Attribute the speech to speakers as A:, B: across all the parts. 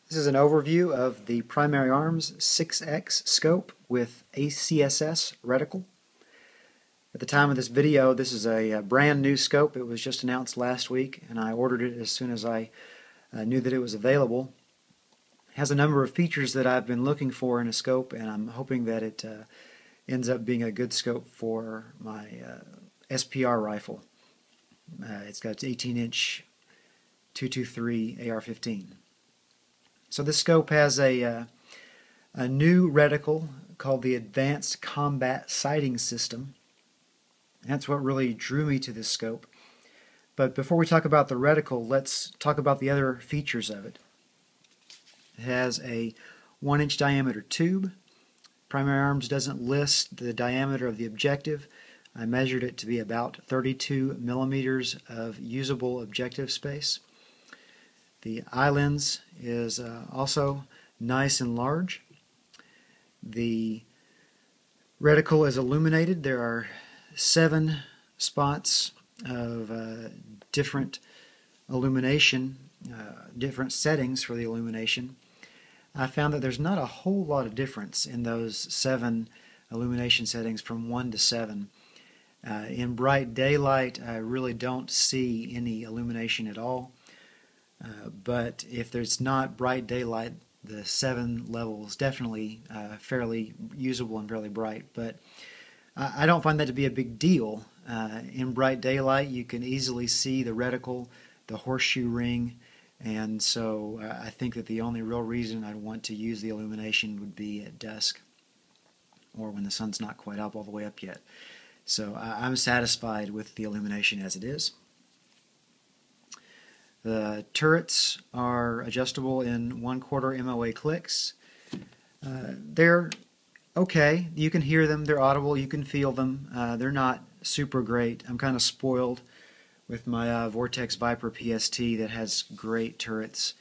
A: This is an overview of the Primary Arms 6X scope with ACSS reticle. At the time of this video, this is a brand new scope. It was just announced last week, and I ordered it as soon as I knew that it was available. It has a number of features that I've been looking for in a scope, and I'm hoping that it ends up being a good scope for my SPR rifle. It's got 18-inch 223 AR-15. So this scope has a new reticle called the Advanced Combat Sighting System. That's what really drew me to this scope. But before we talk about the reticle, let's talk about the other features of it. It has a 1-inch diameter tube. Primary Arms doesn't list the diameter of the objective. I measured it to be about 32 millimeters of usable objective space. The eye lens is also nice and large. The reticle is illuminated. There are 7 spots of different illumination, different settings for the illumination. I found that there's not a whole lot of difference in those 7 illumination settings from 1 to 7. In bright daylight, I really don't see any illumination at all. But if there's not bright daylight, the 7 levels definitely fairly usable and fairly bright. But I don't find that to be a big deal. In bright daylight, you can easily see the reticle, the horseshoe ring, and so I think that the only real reason I'd want to use the illumination would be at dusk or when the sun's not quite up all the way up yet. So I'm satisfied with the illumination as it is. The turrets are adjustable in 1/4 MOA clicks. They're okay. You can hear them. They're audible. You can feel them. They're not super great. I'm kind of spoiled with my Vortex Viper PST that has great turrets.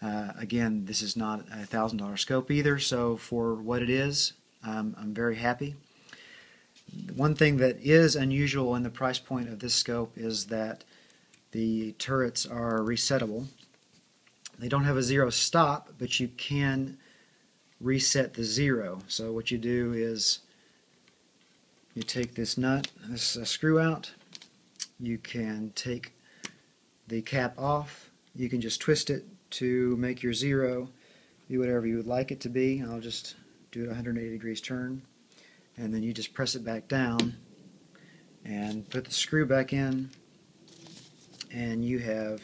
A: Again, this is not a $1,000 scope either, so for what it is, I'm very happy. One thing that is unusual in the price point of this scope is that the turrets are resettable. They don't have a zero stop, but you can reset the zero. So what you do is you take this nut, this screw out, you can take the cap off, you can just twist it to make your zero be whatever you would like it to be. I'll just do it 180 degrees turn, and then you just press it back down and put the screw back in, and you have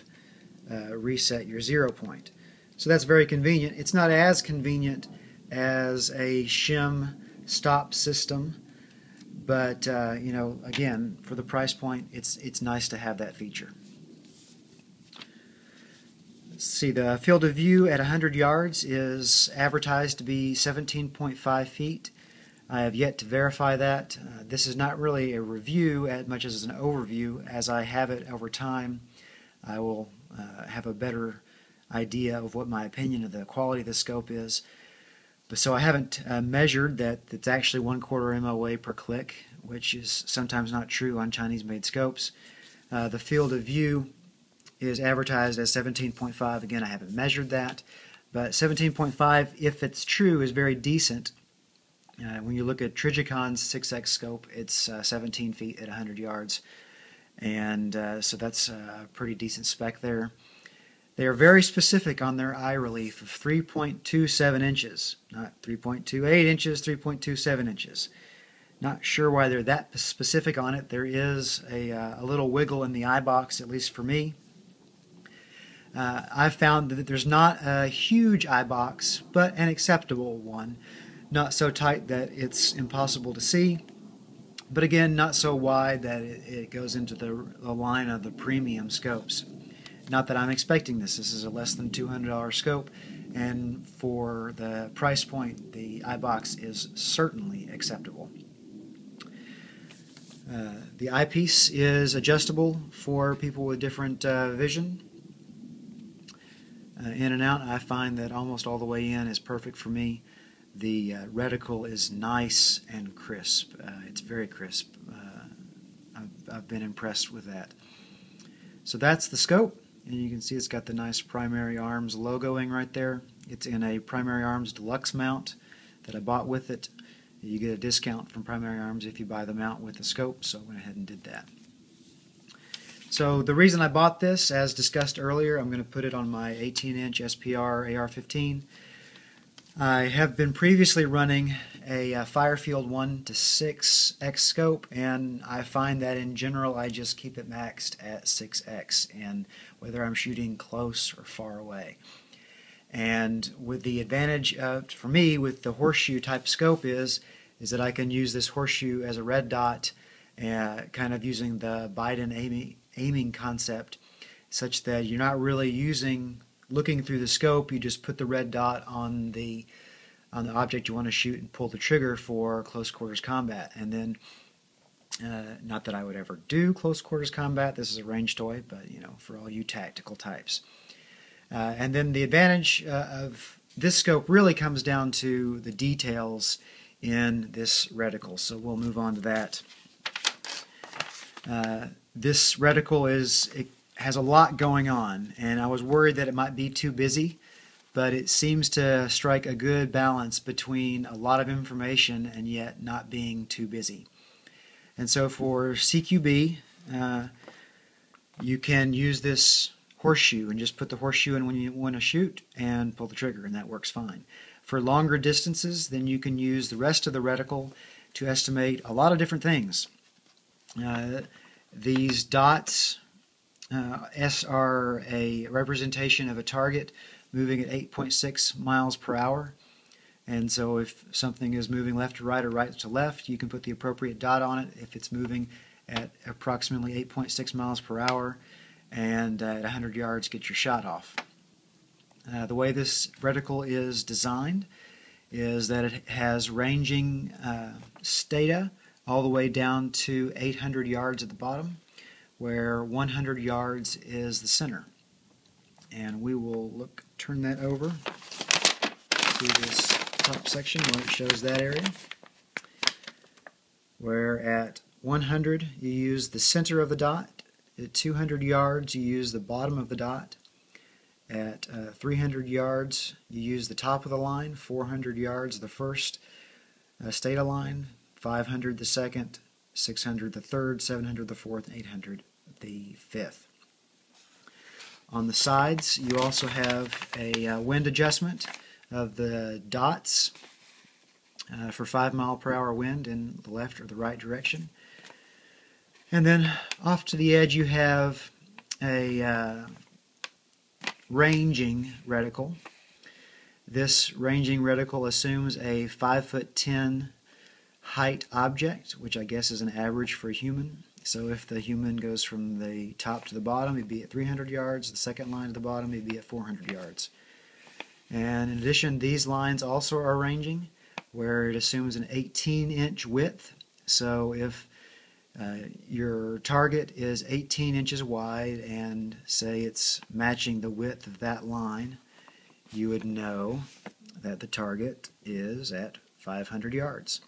A: reset your 0 point. So that's very convenient. It's not as convenient as a shim stop system, but you know, again, for the price point, it's nice to have that feature. Let's see, the field of view at 100 yards is advertised to be 17.5 feet. I have yet to verify that. This is not really a review as much as an overview. As I have it over time, I will have a better idea of what my opinion of the quality of the scope is. But so I haven't measured that it's actually 1/4 MOA per click, which is sometimes not true on Chinese-made scopes. The field of view is advertised as 17.5. Again, I haven't measured that, but 17.5, if it's true, is very decent. When you look at Trijicon's 6X scope, it's 17 feet at 100 yards, and so that's a pretty decent spec there. They are very specific on their eye relief of 3.27 inches, not 3.28 inches, 3.27 inches. Not sure why they're that specific on it. There is a little wiggle in the eye box, at least for me. I've found that there's not a huge eye box, but an acceptable one. Not so tight that it's impossible to see, but again, not so wide that it goes into the line of the premium scopes. Not that I'm expecting this. This is a less than $200 scope, and for the price point, the eye box is certainly acceptable. The eyepiece is adjustable for people with different vision. In and out, I find that almost all the way in is perfect for me. The reticle is nice and crisp. It's very crisp. I've been impressed with that. So that's the scope. and you can see it's got the nice Primary Arms logoing right there. It's in a Primary Arms Deluxe mount that I bought with it. You get a discount from Primary Arms if you buy the mount with the scope, so I went ahead and did that. So the reason I bought this, as discussed earlier, I'm going to put it on my 18-inch SPR AR-15. I have been previously running a Firefield 1:6x scope, and I find that in general I just keep it maxed at 6x, and whether I'm shooting close or far away. And with the advantage of, for me, with the horseshoe type scope is that I can use this horseshoe as a red dot, kind of using the Biden aiming concept, such that you're not really looking through the scope. You just put the red dot on the object you want to shoot and pull the trigger for close quarters combat. And then, not that I would ever do close quarters combat, this is a range toy, but you know, for all you tactical types. And then the advantage of this scope really comes down to the details in this reticle. So we'll move on to that. This reticle has a lot going on, and I was worried that it might be too busy, but it seems to strike a good balance between a lot of information and yet not being too busy. And so for CQB, you can use this horseshoe and just put the horseshoe in when you want to shoot and pull the trigger, and that works fine. For longer distances, then you can use the rest of the reticle to estimate a lot of different things. These dots are a representation of a target moving at 8.6 miles per hour. And so if something is moving left to right or right to left, you can put the appropriate dot on it if it's moving at approximately 8.6 miles per hour, and at 100 yards get your shot off. The way this reticle is designed is that it has ranging stata all the way down to 800 yards at the bottom, where 100 yards is the center. And we will turn that over to this top section where it shows that area, where at 100 you use the center of the dot, at 200 yards you use the bottom of the dot, at 300 yards you use the top of the line, 400 yards the first stata line, 500 the second, 600 the third, 700 the fourth, and 800 the fifth. On the sides you also have a wind adjustment of the dots for 5 mile per hour wind in the left or the right direction. And then off to the edge you have a ranging reticle. This ranging reticle assumes a 5'10" height object, which I guess is an average for a human. So if the human goes from the top to the bottom, it'd be at 300 yards. The second line to the bottom, it'd be at 400 yards. And in addition, these lines also are ranging, where it assumes an 18-inch width. So if your target is 18 inches wide and say it's matching the width of that line, you would know that the target is at 500 yards.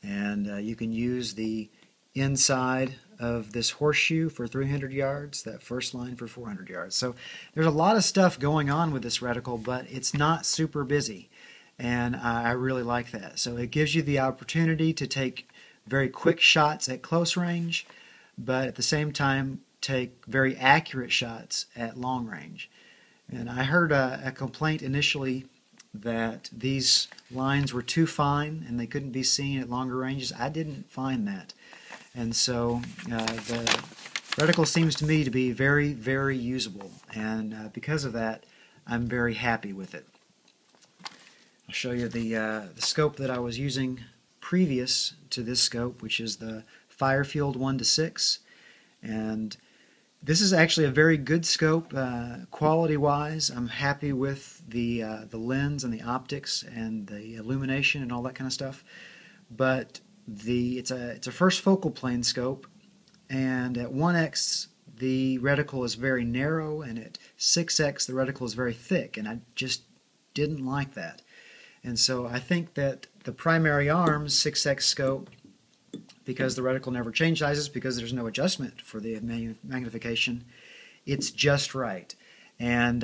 A: And you can use the inside of this horseshoe for 300 yards, that first line for 400 yards. So there's a lot of stuff going on with this reticle, but it's not super busy, and I really like that. So it gives you the opportunity to take very quick shots at close range, but at the same time take very accurate shots at long range. And I heard a complaint initially that these lines were too fine and they couldn't be seen at longer ranges. I didn't find that. And so the reticle seems to me to be very, very usable, and because of that I'm very happy with it. I'll show you the scope that I was using previous to this scope, which is the Firefield 1:6, and this is actually a very good scope quality-wise. I'm happy with the lens and the optics and the illumination and all that kind of stuff, but it's a first focal plane scope, and at 1x the reticle is very narrow, and at 6x the reticle is very thick, and I just didn't like that. And so I think that the Primary Arms 6x scope, because the reticle never change sizes, because there's no adjustment for the magnification, it's just right. And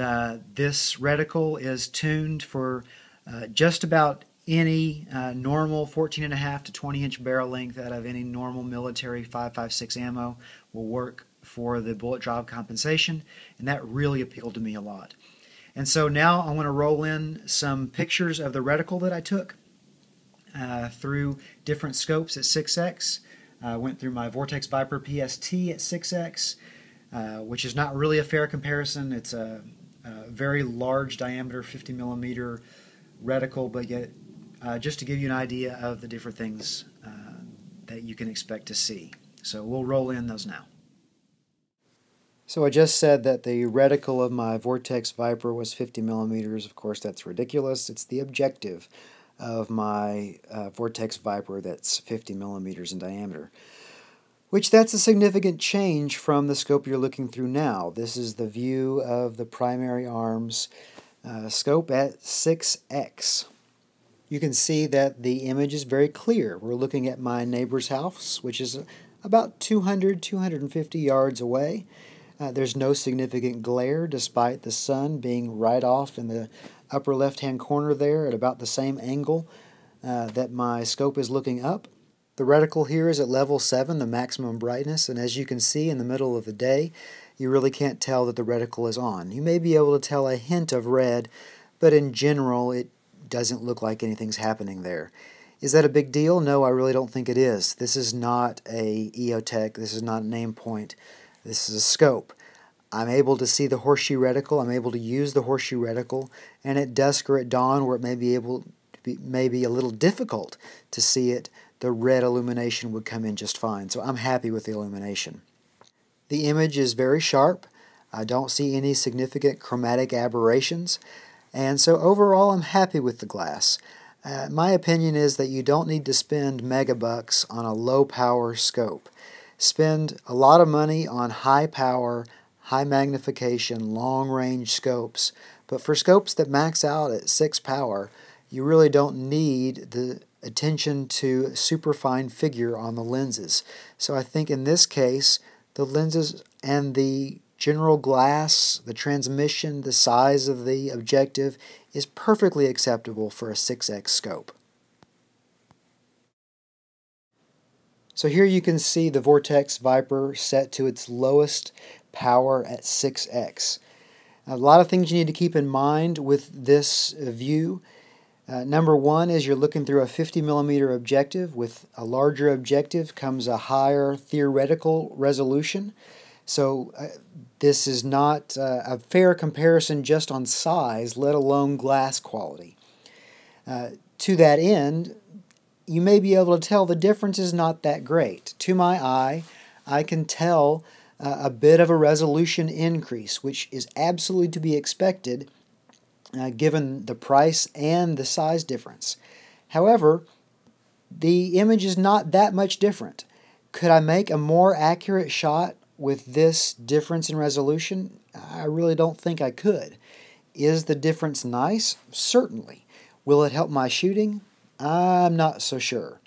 A: this reticle is tuned for just about any normal 14.5 to 20-inch barrel length out of any normal military 5.56 ammo will work for the bullet drop compensation, and that really appealed to me a lot. And so now I want to roll in some pictures of the reticle that I took through different scopes at 6x. I went through my Vortex Viper PST at 6x, which is not really a fair comparison. It's a very large diameter 50 millimeter reticle, but yet just to give you an idea of the different things that you can expect to see. So we'll roll in those now. So I just said that the reticle of my Vortex Viper was 50 millimeters. Of course, that's ridiculous. It's the objective of my Vortex Viper that's 50 millimeters in diameter, which that's a significant change from the scope you're looking through now. This is the view of the primary arms scope at 6x. You can see that the image is very clear. We're looking at my neighbor's house, which is about 250 yards away. There's no significant glare despite the sun being right off in the upper left-hand corner there at about the same angle that my scope is looking up. The reticle here is at level 7, the maximum brightness, and as you can see in the middle of the day, you really can't tell that the reticle is on. You may be able to tell a hint of red, but in general it doesn't look like anything's happening there. Is that a big deal? No, I really don't think it is. This is not a EOTech, this is not an aim point. This is a scope. I'm able to see the horseshoe reticle. I'm able to use the horseshoe reticle, and at dusk or at dawn, where it may be maybe a little difficult to see it, the red illumination would come in just fine. So I'm happy with the illumination. The image is very sharp. I don't see any significant chromatic aberrations, and so overall I'm happy with the glass. My opinion is that you don't need to spend megabucks on a low power scope. Spend a lot of money on high power, high magnification, long range scopes, but for scopes that max out at 6 power, you really don't need the attention to superfine figure on the lenses. So I think in this case, the lenses and the general glass, the transmission, the size of the objective is perfectly acceptable for a 6x scope. So here you can see the Vortex Viper set to its lowest power at 6x. A lot of things you need to keep in mind with this view. Number one is you're looking through a 50 millimeter objective. With a larger objective comes a higher theoretical resolution. So this is not a fair comparison just on size, let alone glass quality. To that end, you may be able to tell the difference is not that great. To my eye, I can tell a bit of a resolution increase, which is absolutely to be expected given the price and the size difference. However, the image is not that much different. Could I make a more accurate shot with this difference in resolution? I really don't think I could. Is the difference nice? Certainly. Will it help my shooting? I'm not so sure.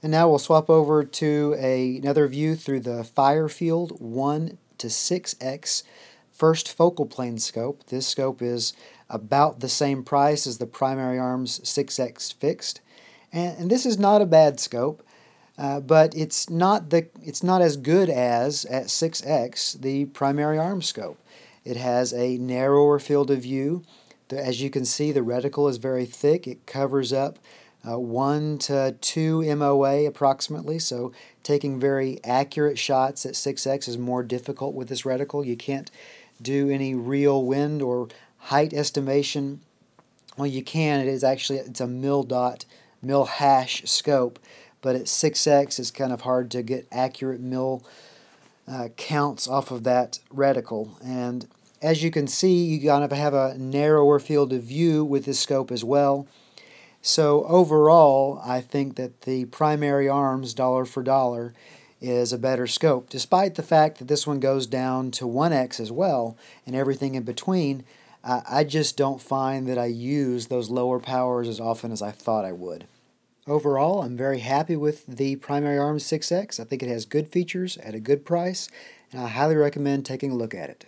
A: And now we'll swap over to another view through the Firefield 1 to 6x first focal plane scope. This scope is about the same price as the Primary Arms 6x fixed. And this is not a bad scope, but it's not as good as, at 6x, the Primary Arms scope. It has a narrower field of view. As you can see, the reticle is very thick. It covers up 1 to 2 MOA approximately, so taking very accurate shots at 6x is more difficult with this reticle. You can't do any real wind or height estimation. Well, you can. It's a mil hash scope, but at 6x it's kind of hard to get accurate mil counts off of that reticle. And as you can see, you kind of have a narrower field of view with this scope as well. So overall, I think that the Primary Arms dollar for dollar is a better scope, despite the fact that this one goes down to 1x as well and everything in between. I just don't find that I use those lower powers as often as I thought I would. Overall, I'm very happy with the Primary Arms 6x. I think it has good features at a good price, and I highly recommend taking a look at it.